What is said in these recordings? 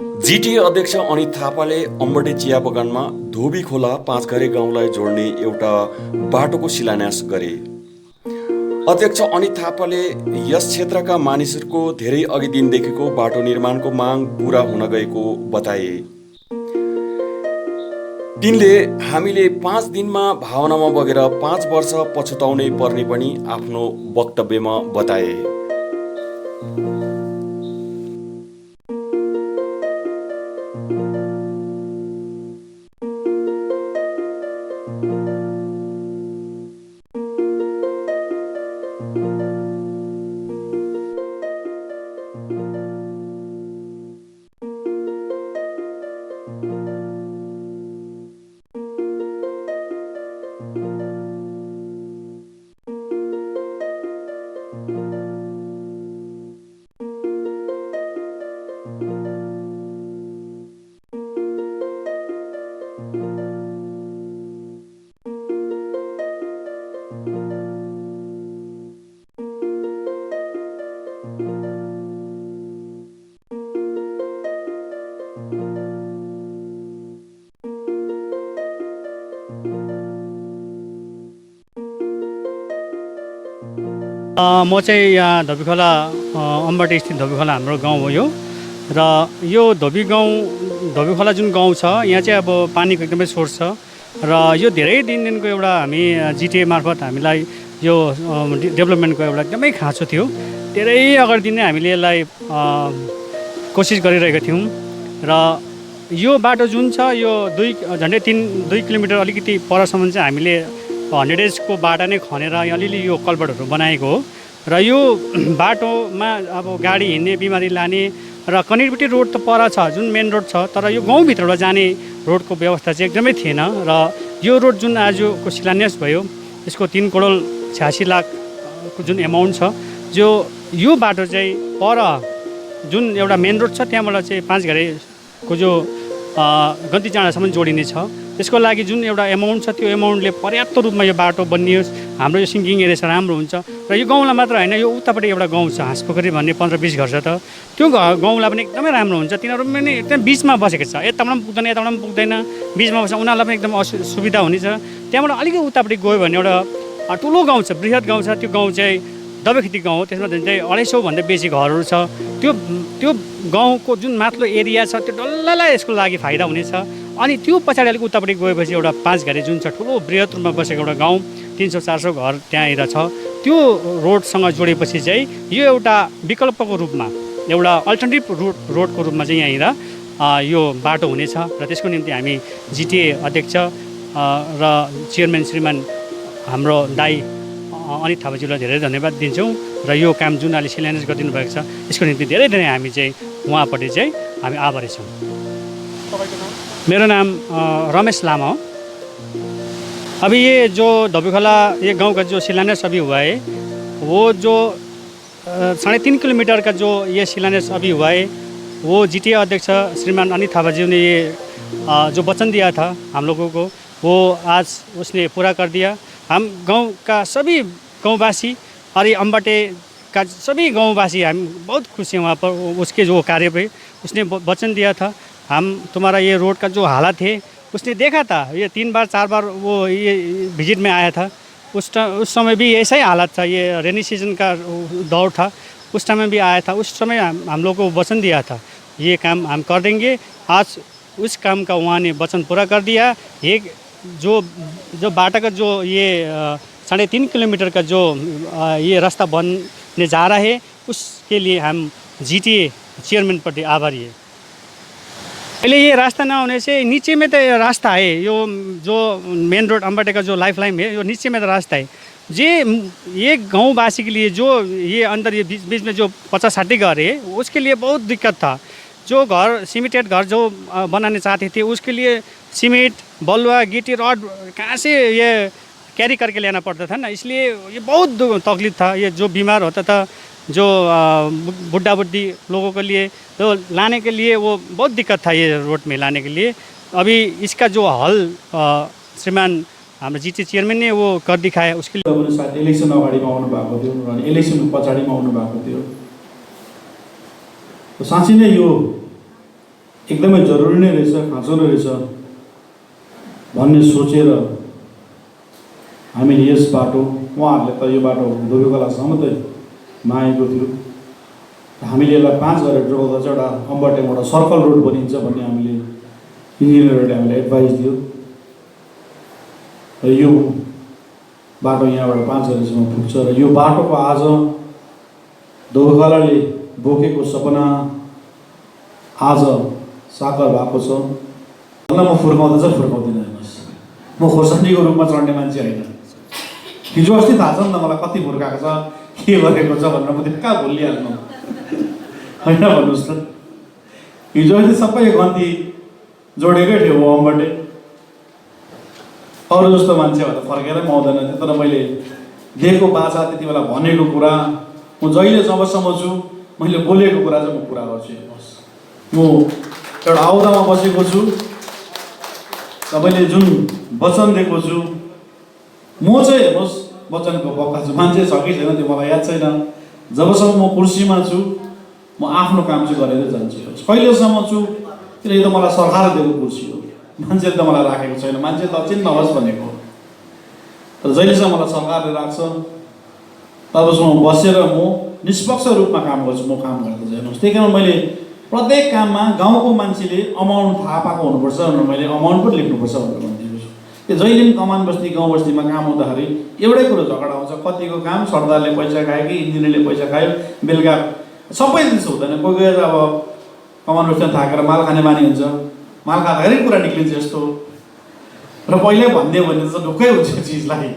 जिटिए अध्यक्ष अनित थापाले अम्बटे चिया बगानमा धोबी खोला पाँचघरे गाउँलाई जोड्ने एउटा बाटोको शिलान्यास गरे। अध्यक्ष अनित थापाले यस क्षेत्रका मानिसहरूको धेरै अघि दिनदेखिको बाटो निर्माणको माग पूरा हुन गएको बताए। तिनले हामीले 5 दिनमा भावनामा बगेर 5 वर्ष पछुताउनै पर्ने पनि आफ्नो वक्तव्यमा बताए। म चाहिँ यहाँ धोबीखोला अम्बटे स्थित धोबीखोला हाम्रो गाउँ हो यो। र यो धोबीखोला जुन गाउँ छ यहाँ चाहिँ अब पानीको एकदमै सोर्स छ। र यो धेरै दिनको एउटा हामी जिटिए मार्फत हामीलाई यो डेभलपमेन्टको एउटा एकदमै खाँचो थियो। धेरै अगाडिदेखि नै हामीले यसलाई कोसिस गरिरहेका थियौँ। र यो बाटो जुन छ यो झन्डै 2 किलोमिटर अलिकति परसम्म चाहिँ हामीले 100 एजको बाटा नै खनेर अलिअलि यो कल्भर्टहरू बनाएको हो। र यो बाटोमा अब गाडी हिँड्ने बिमारी लाने र कनेक्टिभिटी रोड त पर छ जुन मेन रोड छ, तर यो गाउँभित्रबाट जाने रोडको व्यवस्था चाहिँ एकदमै थिएन। र यो रोड जुन आजको शिलान्यास भयो यसको 3 करोड 86 लाखको जुन एमाउन्ट छ, जो यो बाटो चाहिँ पर जुन एउटा मेन रोड छ त्यहाँबाट चाहिँ पाँचघरेको जो गन्ती डाँडासम्म जोडिने छ, त्यसको लागि जुन एउटा एमाउन्ट छ त्यो एमाउन्टले पर्याप्त रूपमा यो बाटो बनियोस्, हाम्रो यो सिङ्गिङ एरिया छ राम्रो हुन्छ। र यो गाउँलाई मात्र होइन, यो उतापट्टि एउटा गाउँ छ हाँसपोखरी भन्ने 15-20 घर छ, त त्यो गाउँलाई पनि एकदमै राम्रो हुन्छ। तिनीहरू पनि एकदम बिचमा बसेको छ, यताबाट पनि पुग्दैन यताबाट पनि पुग्दैन, बिचमा बस्छ, उनीहरूलाई पनि एकदम सुविधा हुनेछ। त्यहाँबाट अलिकति उतापट्टि गयो भने एउटा ठुलो गाउँ छ, बृहत गाउँ छ। त्यो गाउँ चाहिँ दबाईखेती गाउँ हो, त्यसमा चाहिँ 250-भन्दा बेसी घरहरू छ। त्यो गाउँको जुन माथिल्लो एरिया छ त्यो डल्लैलाई यसको लागि फाइदा हुनेछ। अनि त्यो पछाडि अलिक उतापट्टि गएपछि एउटा पाँचघरे जुन छ ठुलो बृहत रूपमा बसेको एउटा गाउँ, 300-400 घर त्यहाँनिर छ। त्यो रोडसँग जोडेपछि चाहिँ यो एउटा विकल्पको रूपमा, एउटा अल्टरनेटिभ रोडको रूपमा चाहिँ यहाँनिर यो बाटो हुनेछ। र त्यसको निम्ति हामी जिटिए अध्यक्ष र चेयरम्यान श्रीमान हाम्रो दाई अनित थापाज्यूलाई धेरै धन्यवाद दिन्छौँ। र यो काम जुन अहिले शिलान्यास गरिदिनु भएको छ यसको निम्ति धेरै हामी चाहिँ उहाँपट्टि चाहिँ हामी आभारी छौँ। मेरो नाम रमेश लामा हो। अभी ये जो धोबीखोला ये गांव का जो शिलान्यास अभी हुआ है, वो जो 3.5 किलोमीटर का जो ये शिलान्यास अभी हुआ है, वो जिटिए अध्यक्ष श्रीमान अनित थापा जी ने ये जो वचन दिया था हम लोगों को, वो आज उसने पूरा कर दिया। हम गांव का सभी गांववासी और ये अम्बटे का सभी गांववासी हम बहुत खुश हैं वहाँ पर उसके जो कार्य पे उसने वचन दिया था। हम तुम्हारा ये रोड का जो हालत है उसने देखा था, ये 3 बार 4 बार वो ये विजिट में आया था। उस समय भी ऐसा ही हालत था, ये रेनी सीजन का दौर था, उस समय भी आया था। उस समय हम लोग को वचन दिया था ये काम हम कर देंगे। आज उस काम का वहाँ ने वचन पूरा कर दिया। ये जो बाटा का जो ये 3.5 किलोमीटर का जो ये रास्ता बनने जा रहा है, उसके लिए हम जिटिए चेयरमैन पर आभारी है। पहले ये रास्ता ना होने से नीचे में तो रास्ता है, यो जो मेन रोड अम्बटे का जो लाइफ लाइन है यो नीचे में तो रास्ता है। ये गाँववासी के लिए जो ये अंदर ये बीच में जो 50-60 घर है उसके लिए बहुत दिक्कत था। जो घर सीमेंटेड घर जो बनाने चाहते थे उसके लिए सीमेंट, बलुआ, गिट्टी, रॉड कहाँ से ये कैरी करके लेना पड़ता था ना, इसलिए ये बहुत तकलीफ था। ये जो बीमार होता था, जो बुढ़ा बुढ़ी लोगों के लिए तो लाने के लिए वो बहुत दिक्कत था ये रोड में लाने के लिए। अभी इसका जो हल श्रीमान हाम्रो जिटिए चेयरमैन ने वो कर दिखाए। उसके लिए इलेक्सन अगाडिमा आउनु भएको थियो र इलेक्सन पछाडिमा आउनु भएको थियो। साँच्चै नै यो एकदमै जरुरी नै रहेछ, खाँचो नै रहेछ भन्ने सोचेर हामीले यस बाटो, उहाँहरूले त यो बाटो धोबीखोलासम्म मात्रै मागेको थियो, हामीले यसलाई 5 गरेर जोड्दा चाहिँ एउटा अम्बटेमा एउटा सर्कल रोड बनिन्छ भन्ने हामीले इन्जिनियरहरूले हामीलाई एडभाइस दियो र यो बाटो यहाँबाट 5 गरेसम्म पुग्छ र यो बाटोको आज धोबीखोलाले बोकेको सपना आज साकार भएको छ। म फुर्काउँदा चाहिँ फुर्काउँदिनँ, हेर्नुहोस्, म खोर्सानीको रूपमा चढ्ने मान्छे होइन। हिजो अस्ति थाहा छ नि त मलाई कति फुर्काएको छ, के गरेको छ भनेर म त्यो कहाँ भुलिहाल्नु होइन, भन्नुहोस् त। हिजो अस्ति सबै गन्ती जोडेकै थियो म अम्बटे, अरू जस्तो मान्छे भएर फर्केरै पाउँदैन थियो। तर मैले दिएको बाचा, त्यति बेला भनेको कुरा, म जहिले जबसम्म छु मैले बोलेको कुरा चाहिँ म पुरा गर्छु। हेर्नुहोस्, म एउटा आउदामा बसेको छु, तपाईँले जुन वचन दिएको छु, म चाहिँ हेर्नुहोस् वचनको पक्का छु। मान्छे छ कि छैन त्यो मलाई याद छैन, जबसम्म म कुर्सीमा छु म आफ्नो काम चाहिँ गरेर जान्छु। कहिलेसम्म छु किनकि त मलाई सरकार दिएको कुर्सी हो, मान्छेले त मलाई राखेको छैन, मान्छे त अचेन नहोस् भनेको। तर जहिलेसम्म मलाई सरकारले राख्छ तबसम्म बसेर म निष्पक्ष रूपमा काम गर्छु, म काम गर्दै जानुहोस्। त्यही कारण मैले प्रत्येक काममा गाउँको मान्छेले अमाउन्ट थाहा पाएको हुनुपर्छ भनेर मैले अमाउन्ट पनि लेख्नुपर्छ भनेर भनिदिएको छु। त्यो जहिले पनि कमान बस्ती गाउँ बस्तीमा काम हुँदाखेरि एउटै कुरो झगडा आउँछ, कतिको काम सरदारले पैसा खायो कि इन्जिनियरले पैसा खायो, बेलुका सबै दिन हुँदैन। कोही कोही अब कमान बस्तीमा थाकेर माल खाने बानी हुन्छ, माल खाँदाखेरि कुरा निक्लिन्छ यस्तो, र पहिल्यै भनिदियो भने त ढुक्कै हुन्छ यो चिजलाई।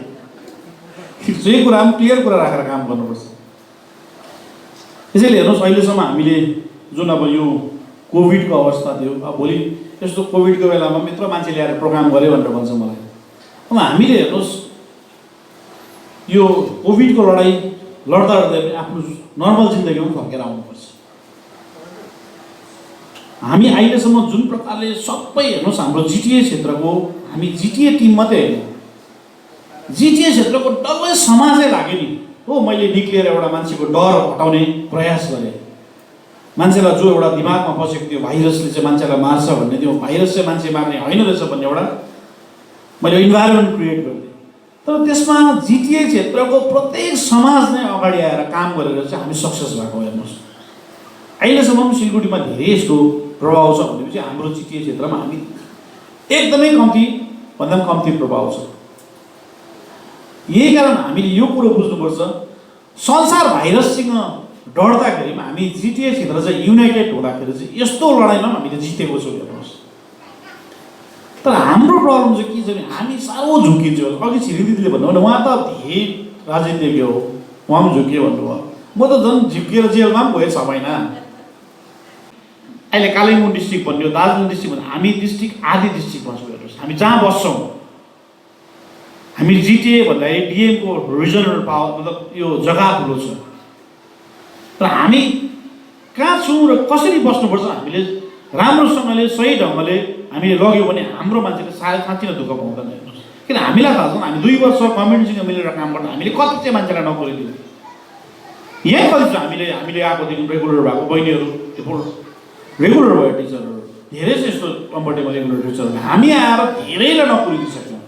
यही कुरा पनि क्लियर कुरा राखेर काम गर्नुपर्छ। त्यसैले हेर्नुहोस्, अहिलेसम्म हामीले जुन अब यो कोभिडको अवस्था थियो, अब भोलि यस्तो कोभिडको बेलामा यत्रो मान्छे ल्याएर प्रोग्राम गऱ्यो भनेर भन्छ मलाई। अब हामीले हेर्नुहोस् यो कोभिडको लडाइँ लड्दा लड्दै आफ्नो नर्मल जिन्दगीमा फर्केर आउनुपर्छ। हामी अहिलेसम्म जुन प्रकारले सबै हेर्नुहोस्, हाम्रो जिटिए क्षेत्रको, हामी जिटिए टिम मात्रै होइन, जिटिए क्षेत्रको डल्लै समाजै लाग्यो नि हो। मैले निक्लिएर एउटा मान्छेको डर हटाउने प्रयास गरेँ। मान्छेलाई जो एउटा दिमागमा बसेको थियो भाइरसले चाहिँ मान्छेलाई मार्छ भन्ने, त्यो भाइरस चाहिँ मान्छे मार्ने होइन रहेछ भन्ने एउटा मैले इन्भाइरोमेन्ट क्रिएट गरिदिएँ। तर त्यसमा जिटिए क्षेत्रको प्रत्येक समाज नै अगाडि आएर काम गरेर चाहिँ हामी सक्सेस भएको। हेर्नुहोस्, अहिलेसम्म सिलगढीमा धेरै यस्तो प्रभाव छ भनेपछि हाम्रो जिटिए क्षेत्रमा हामी एकदमै कम्ती भन्दा पनि कम्ती प्रभाव छ। यही कारण हामीले यो कुरो बुझ्नुपर्छ, संसार भाइरससँग डढ्दाखेरि हामी जिटिए क्षेत्र चाहिँ युनाइटेड हुँदाखेरि चाहिँ यस्तो लडाइँमा हामीले जितेको छौँ। हेर्नुहोस्, तर हाम्रो प्रब्लम चाहिँ के छ भने हामी साह्रो झुकिन्छौँ। अघि छिरिदिदीले भन्नुभयो, उहाँ त धेरै राजनीतिज्ञ हो, उहाँ पनि झुकियो भन्नुभयो, म त झन् झुकिएर जेलमा पनि गएँ 6 महिना। अहिले कालिम्पोङ डिस्ट्रिक्ट भन्यो, दार्जिलिङ डिस्ट्रिक्ट भन्यो, हामी डिस्ट्रिक्ट आदि डिस्ट्रिक्टमा छौँ। हेर्नुहोस्, हामी जहाँ बस्छौँ, हामी जिटिए भन्दाखेरि डिएमको रिजनल पावर, मतलब यो जग्गा ठुलो छ, र हामी कहाँ छौँ र कसरी बस्नुपर्छ हामीले राम्रोसँगले सही ढङ्गले हामीले लग्यो भने हाम्रो मान्छेले साँच्चै नै दुःख पाउँदैन। हेर्नुहोस्, किन हामीलाई थाहा छ हामी 2 वर्ष कम्युनिटीसँग मिलेर काम गर्दा हामीले कति चाहिँ मान्छेलाई नोकरी दियौँ। यही कति छ हामीले आएकोदेखि रेगुलर भएको बहिनीहरू, रेगुलर भयो टिचरहरू, धेरै छ यस्तो कम्फर्टेबल रेगुलर टिचरहरू, हामी आएर धेरैलाई नोकरी दिइसक्यौँ।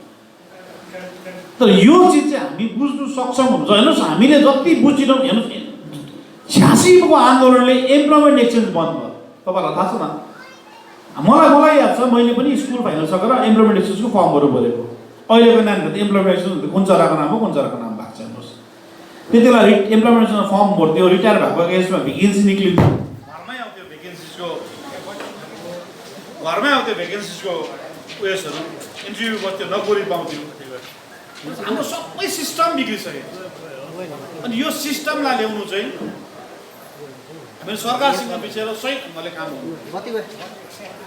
तर यो चिज चाहिँ हामी बुझ्नु सक्षम हुन्छ। हेर्नुहोस्, हामीले जति बुझिनौँ, हेर्नुहोस् 86 को आन्दोलनले एम्प्लोइमेन्ट एक्सचेन्ज बन्द भयो, तपाईँलाई थाहा छ न। मलाई याद छ, मैले पनि स्कुल फाइनल सकेर एम्प्लोइमेन्ट एक्सचेन्जको फर्महरू भरेको। अहिलेको नानीहरू त एम्प्लोइमेन्ट एक्सचेन्ज कुन चराको नाम हो, कुन चराको नाम भएको छ। हेर्नुहोस्, त्यति बेला एम्प्लोइमेन्ट एक्सचेन्ज फर्म भर्थ्यो, रिटायर भएको एजमा भ्याकेन्सी निक्लिन्थ्यो, घरमै आउँथ्यो भ्याकेन्सिजको उयसहरू, इन्टरभ्यू बस्थ्यो, नोकरी पाउँथ्यो। हाम्रो सबै सिस्टम बिग्रिसक्यो। अनि यो सिस्टमलाई ल्याउनु चाहिँ हामीले सरकारसँग बिचेर सही ढङ्गले काम गर्नु।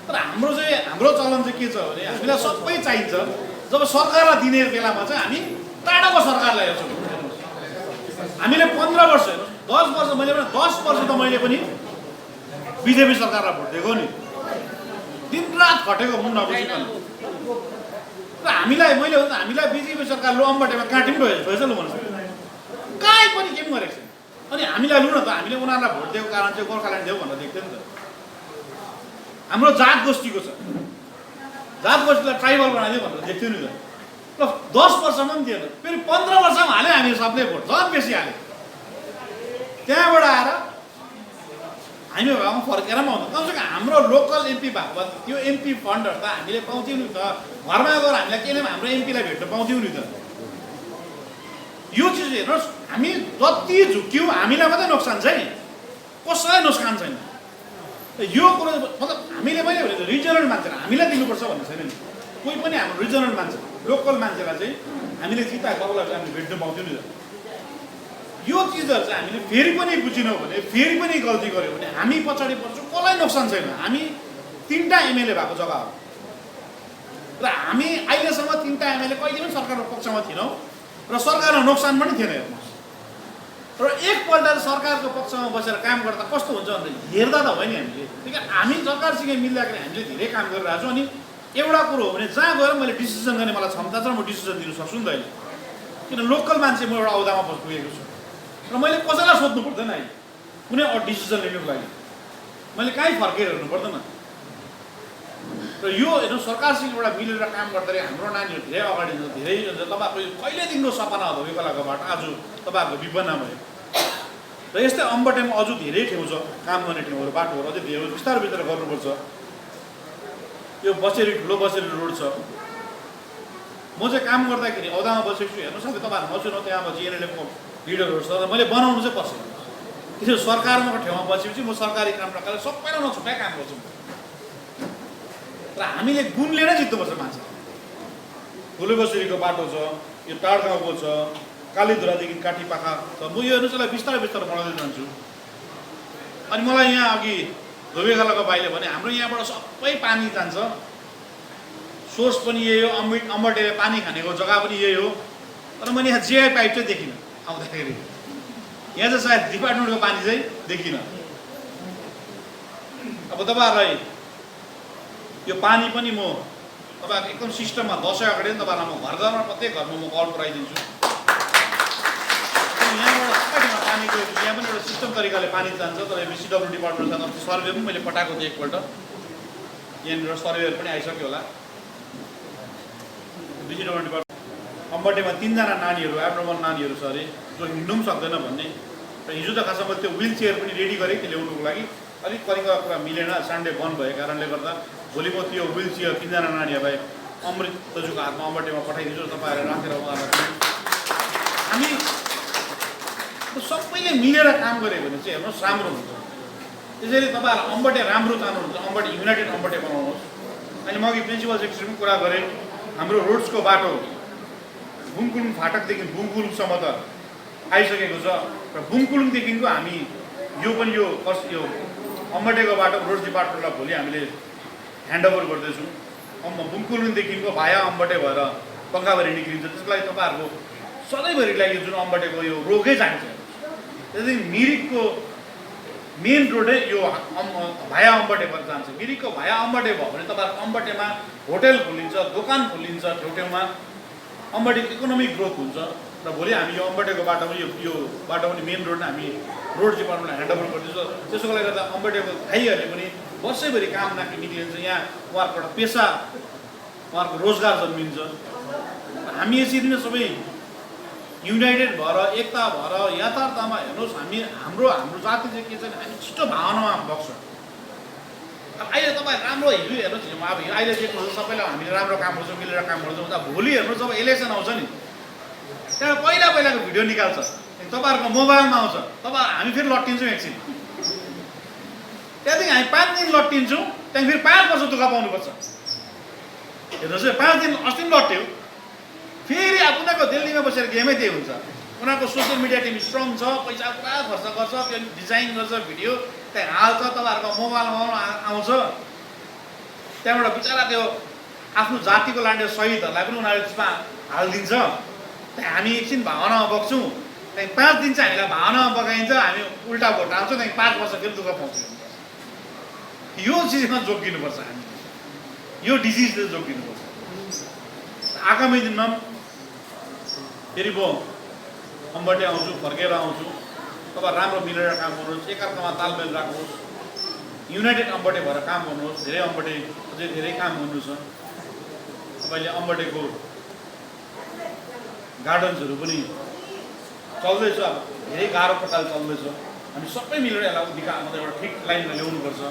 तर हाम्रो चलन चाहिँ के छ भने हामीलाई सबै चाहिन्छ, जब सरकारलाई दिने बेलामा चाहिँ हामी टाढाको सरकारलाई हेर्छौँ। हामीले 15 वर्ष, 10 वर्ष, मैले 10 वर्ष त मैले पनि बिजेपी सरकारलाई भोट दिएको नि, दिनरात खटेको हुँ नबुझिकन। र हामीलाई बिजेपी सरकार लो अम्बटेमा काट्यौँ भएछ लु भन्नुहोस्, कहीँ पनि के पनि गरेको छैन। अनि हामीलाई लु न त, हामीले उनीहरूलाई भोट दिएको कारण चाहिँ गोर्खाल्यान्ड देऊ भनेर देख्थ्यो नि त। हाम्रो जात गोष्ठीको छ, जात गोष्ठीलाई ट्राइबल बनाइदियो भनेर देख्थ्यो नि त। ल 10 वर्षमा पनि दिएन, फेरि 15 वर्षमा हाल्यो हामी सबले भोट, झन् बेसी हाल्यो। त्यहाँबाट आएर हामी भएकोमा फर्केर पनि आउँदा कमसेकम हाम्रो लोकल एमपी भएको भए त्यो एमपी फन्डहरू त हामीले पाउँथ्यौँ नि त। घरमा गएर हामीलाई केही न हाम्रो एमपीलाई भेट्न पाउँथ्यौँ नि त। यो चिज हेर्नुहोस्, हामी जति झुक्यौँ हामीलाई मात्रै नोक्सान छ नि, कसैलाई नोक्सान छैन। यो कुरो मतलब हामीले मैले भने रिजनल मान्छेलाई हामीलाई दिनुपर्छ भन्ने छैन नि। कोही पनि हाम्रो रिजनल मान्छे लोकल मान्छेलाई चाहिँ हामीले जिताएको अरूलाई हामीले भेट्न पाउँथ्यौँ नि त। यो चिजहरू चाहिँ हामीले फेरि पनि बुझिनौँ भने, फेरि पनि गल्ती गऱ्यौँ भने हामी पछाडि पर्छौँ, कसलाई नोक्सान छैन। हामी 3टा एमएलए भएको जग्गा हो र हामी अहिलेसम्म 3टा एमएलए कहिले पनि सरकारको पक्षमा थिएनौँ र सरकारमा नोक्सान पनि थिएन। हेर्नुहोस्, र एकपल्ट सरकारको पक्षमा बसेर काम गर्दा कस्तो हुन्छ भने हेर्दा त होइन हामीले, ठिक है हामी सरकारसँग मिल्दाखेरि हामीले धेरै काम गरिरहेको छौँ। अनि एउटा कुरो हो भने जहाँ गएर मैले डिसिजन गर्ने मलाई क्षमता छ, म डिसिजन दिनु सक्छु नि त अहिले, किन लोकल मान्छे म एउटा औदामा पुगेको छु र मैले कसैलाई सोध्नु पर्दैन है कुनै डिसिजन लिनुको लागि, मैले कहीँ फर्केर हेर्नु पर्दैन। र यो हेर्नु सरकारसँग एउटा मिलेर काम गर्दाखेरि हाम्रो नानीहरू धेरै अगाडि जान्छ, धेरै तपाईँहरूको कहिलेदेखिको सपना हो धोबीखोलाको बाटो आज तपाईँहरूको विपन्न भयो। र यस्तै अम्बटेमा अझ धेरै ठाउँ छ काम गर्ने ठाउँहरू, बाटोहरू अझै धेरै बिस्तारै बिस्तारै गर्नुपर्छ। यो बसेरी ठुलो बसेरी रोड छ, म चाहिँ काम गर्दाखेरि औदामा बसेको छु। हेर्नुहोस् अब तपाईँहरू मसँग त्यहाँ अब जिएनएलएफको लिडरहरू छ, तर मैले बनाउनु चाहिँ पर्छ। किन सरकारमा ठाउँमा बसेपछि म सरकारी काम प्रकारले सबैलाई नछुट्याइ काम गर्छु र हामीले गुण लिएर जित्नुपर्छ मान्छे। ठुलो बसेरीको बाटो छ, यो टाढगाउँको छ, कालीधुरादेखि काठीपाखा छ, म यो हेर्नुहोस् यसलाई बिस्तारै बिस्तारै बनाउँदै जान्छु। अनि मलाई यहाँ अघि धोबीखोलाको भाइले भने हाम्रो यहाँबाट सबै पानी जान्छ, सोर्स पनि यही हो, अम्बटेले पानी खानेको जग्गा पनि यही हो। तर मैले यहाँ जिआई पाइप चाहिँ देखिनँ आउँदाखेरि, यहाँ चाहिँ सायद डिपार्टमेन्टको पानी चाहिँ देखिनँ। अब तपाईँहरूलाई यो पानी पनि म तपाईँहरूको एकदम सिस्टममा दसैँ अगाडि नि तपाईँहरूलाई म घर घरमा प्रत्येक घरमा म कल पुऱ्याइदिन्छु। यहाँबाट सबै ठाउँमा पानीको यहाँ पनि एउटा सिस्टम तरिकाले पानी जान्छ। तर बिसिडब्ल्यू डिपार्टमेन्टसँग सर्वे पनि मैले पठाएको थिएँ एकपल्ट, यहाँनिर सर्वेहरू पनि आइसक्यो होला। बिसिडब्ल्यू डिपार्टमेन्ट अम्बटेमा 3जना नानीहरू एब्नर्मल नानीहरू छ अरे, जो हिँड्नु पनि सक्दैन भन्ने। र हिजो त खासमा मैले त्यो व्हिल चेयर पनि रेडी गरेँ त्यो ल्याउनुको लागि, अलिक परिका कुरा मिलेन, सन्डे बन्द भएको कारणले गर्दा। भोलि म त्यो व्हिल चेयर 3जना नानीहरूलाई अमृत दाजुको हातमा अम्बटेमा पठाइदिन्छु, तपाईँहरू राखेर उहाँहरूलाई हामी सबैले मिलेर काम गऱ्यो भने चाहिँ हेर्नुहोस् राम्रो हुन्छ। त्यसैले तपाईँहरू अम्बटे राम्रो चाहनुहुन्छ, अम्बटे युनाइटेड अम्बटे बनाउनुहोस्। अहिले म अघि प्रिन्सिपल सेक्रेटरी पनि कुरा गरेँ, हाम्रो रोड्सको बाटो बुङकुलुङ फाटकदेखि बुङकुलुङसम्म त आइसकेको छ र बुङकुलुङदेखिको हामी यो पनि यो अम्बटेको बाटो रोड्स डिपार्टमेन्टलाई भोलि हामीले ह्यान्डओभर गर्दैछौँ। बुङकुलुङदेखिको भाया अम्बटे भएर पङ्खाबारी निक्लिन्छ, त्यसको लागि तपाईँहरूको सधैँभरिलाई यो जुन अम्बटेको यो रोगै जान्छ। त्यहाँदेखि मिरिकको मेन रोडै यो भाया अम्बटे भएर जान्छ। मिरिकको भाया अम्बटे भयो भने तपाईँहरूको अम्बटेमा होटेल खोलिन्छ, दोकान खोलिन्छ, ठाउँमा अम्बटेको इकोनोमिक ग्रोथ हुन्छ। र भोलि हामी यो अम्बटेको बाटो पनि यो बाटो पनि मेन रोड हामी रोड डिपार्टमेन्टलाई ह्यान्डओभर गरिदिन्छौँ। त्यसको लागि गर्दा अम्बटेको भाइहरूले पनि वर्षैभरि काम निक्लिन्छ, यहाँ उहाँहरूको एउटा पेसा, उहाँहरूको रोजगार जन्मिन्छ। हामी यसरी नै सबै युनाइटेड भएर एकता भएर यथार्थमा हेर्नुहोस्, हाम्रो जाति चाहिँ के छ भने हामी छिटो भावनामा बग्छ। अब अहिले तपाईँ राम्रो हिजो हेर्नुहोस्, अब अहिले देख्नुहोस् सबैलाई हामीले राम्रो काम गर्छौँ, मिलेर काम गर्छौँ। उता भोलि हेर्नुहोस् जब इलेक्सन आउँछ नि, त्यहाँ पहिलाको भिडियो निकाल्छ, तपाईँहरूको मोबाइलमा आउँछ, हामी फेरि लट्टिन्छौँ एकछिन, त्यहाँदेखि हामी 5 दिन लट्टिन्छौँ, त्यहाँदेखि फेरि 5 वर्ष दुःख पाउनुपर्छ। हेर्नुहोस् है, 5 दिन अस्ति पनि लट्ट्यो, फेरि उनीहरूको दिल्लीमा बसेर गेमै त्यही हुन्छ। उनीहरूको सोसियल मिडिया टिम स्ट्रङ छ, पैसा पुरा खर्च गर्छ, त्यो डिजाइन गर्छ, भिडियो त्यहाँ हाल्छ, तपाईँहरूको मोबाइलमा आउँछ। त्यहाँबाट बिचरा त्यो आफ्नो जातिको लान्डे शहीदहरूलाई पनि उनीहरूले त्यसमा हालिदिन्छ। त्यहाँ हामी एकछिन भावनामा बग्छौँ, त्यहाँदेखि 5 दिन चाहिँ हामीलाई भावनामा बगाइन्छ, हामी उल्टा भोट हाल्छौँ, त्यहाँदेखि 5 वर्ष फेरि दुःख पाउँछौँ। यो चिजमा जोगिनुपर्छ, हामी यो डिजिजले जोगिनुपर्छ। आगामी दिनमा फेरि म अम्बटे आउँछु, फर्केर आउँछु। तपाईँ राम्रो मिलेर काम गर्नुहोस्, एकअर्कामा तालमेल राख्नुहोस्। युनाइटेड अम्बटे भएर काम गर्नुहोस्, धेरै अम्बटे अझै धेरै काम गर्नु छ। तपाईँले अम्बटेको गार्डन्सहरू पनि चल्दैछ, अब धेरै गाह्रो प्रकारले चल्दैछ। हामी सबै मिलेर यसलाई मतलब एउटा ठिक लाइनमा ल्याउनुपर्छ।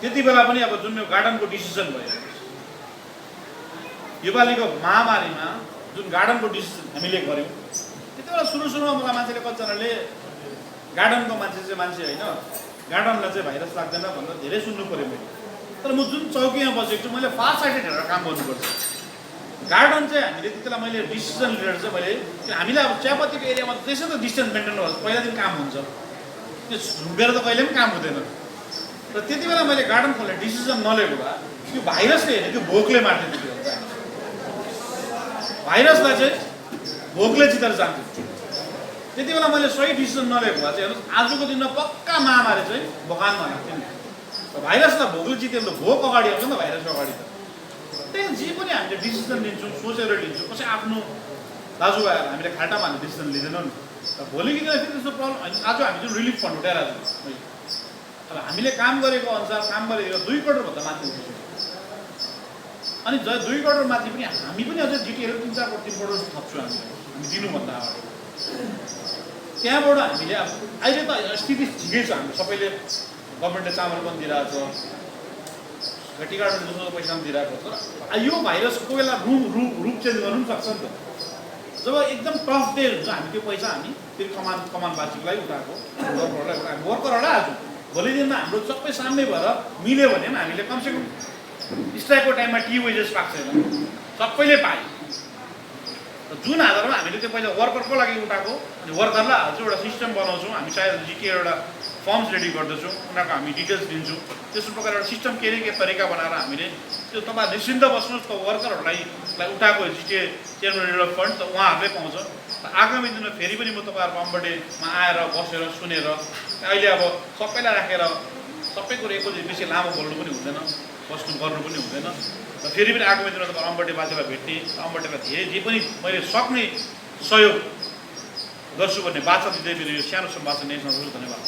त्यति बेला पनि अब जुन यो गार्डनको डिसिजन भयो, योपालिको महामारीमा जुन गार्डनको डिसिजन हामीले गऱ्यौँ, त्यति बेला सुरुमा मलाई मान्छेले कतिजनाले गार्डनको मान्छे होइन, गार्डनलाई चाहिँ भाइरस लाग्दैन भनेर धेरै सुन्नु पऱ्यो मैले। तर म जुन चौकीमा बसेको छु, मैले फार साइडेड हेरेर काम गर्नुपर्छ। गार्डन चाहिँ हामीले त्यति बेला मैले डिसिजन लिएर चाहिँ मैले हामीले अब चियापत्तीको एरियामा त्यसै त डिस्टेन्स मेन्टेन गर्छ, पहिला दिन काम हुन्छ, त्यो झुम्बेर त कहिले पनि काम हुँदैन। र त्यति बेला मैले गार्डन खोल्ने डिसिजन नलिएको भए त्यो भाइरसले हेर्ने त्यो भोकले मार्थ्यो। त्यति बेला भाइरसलाई चाहिँ भोकले जितेर जान्थ्यो। त्यति बेला मैले सही डिसिजन नलिएको भए चाहिँ हेर्नुहोस् आजको दिनमा पक्का महामारी चाहिँ बगानमा लाग्थ्यो नि। भाइरसलाई भोकले जित्यो भने त भोक अगाडि आउँछ नि त, भाइरसको अगाडि त। त्यही जे पनि हामीले डिसिजन लिन्छौँ, सोचेर लिन्छौँ, कसै आफ्नो दाजुभाइहरू हामीले खाल्टामा हामीले डिसिजन लिँदैनौँ नि। र भोलिको दिनमा फेरि त्यस्तो प्रब्लम होइन। आज हामी जुन रिलिफ फन्ड उठाइरहेको छौँ, अब हामीले काम गरेको अनुसार काम गरेर 2 करोडभन्दा माथि उठ्छौँ। अनि 2 करोड माथि पनि हामी पनि अझै जिटिएर 3-4 करोड 3 करोड जस्तो थप्छौँ हामी दिनुभन्दा अगाडि। त्यहाँबाट हामीले अब अहिले त स्थिति ठिकै छ, हाम्रो सबैले गभर्मेन्टले चामल पनि दिइरहेको छ, टी गार्डन जस्तो पैसा पनि दिइरहेको छ। तर यो भाइरस कोही बेला रूप चेन्ज गर्नु पनि सक्छ नि त। जब एकदम टफ डे हुन्छ हामी त्यो पैसा हामी फेरि कमानवासीलाई उठाएको, वर्करहरूलाई आज भोलि दिनमा हाम्रो सबै सामने भएर मिल्यो भने पनि हामीले कमसेकम स्ट्राइकको टाइममा टी वेजेस पाएको छैन, सबैले पाए। र जुन आधारमा हामीले त्यो पैसा वर्करको लागि उठाएको, अनि वर्करलाई आज एउटा सिस्टम बनाउँछौँ हामी, सायद जिटिएर एउटा फर्म्स रेडी गर्दछौँ, उनीहरूको हामी डिटेल्स दिन्छौँ। त्यस्तो प्रकार एउटा सिस्टम के तरिका बनाएर हामीले त्यो तपाईँ निश्चिन्त बस्नुहोस्, त वर्करहरूलाई उठाएको जिटिए चेयरम्यान रिजर्भ फन्ड त उहाँहरूले पाउँछ। र आगामी दिनमा फेरि पनि म तपाईँहरूको अम्बटेमा आएर बसेर सुनेर अहिले अब सबैलाई राखेर सबै कुरो एकैचोटि बेसी लामो बोल्नु पनि हुँदैन, बस्नु गर्नु पनि हुँदैन। र फेरि पनि आगामी दिनमा तपाईँ अम्बटेवासीलाई भेट्ने, अम्बटेलाई धेरै जे पनि मैले सक्ने सहयोग गर्छु भन्ने बाचा दिँदै मेरो यो सानो सम्भाषण यहीँ समाप्त गर्छु। धन्यवाद।